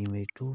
Image2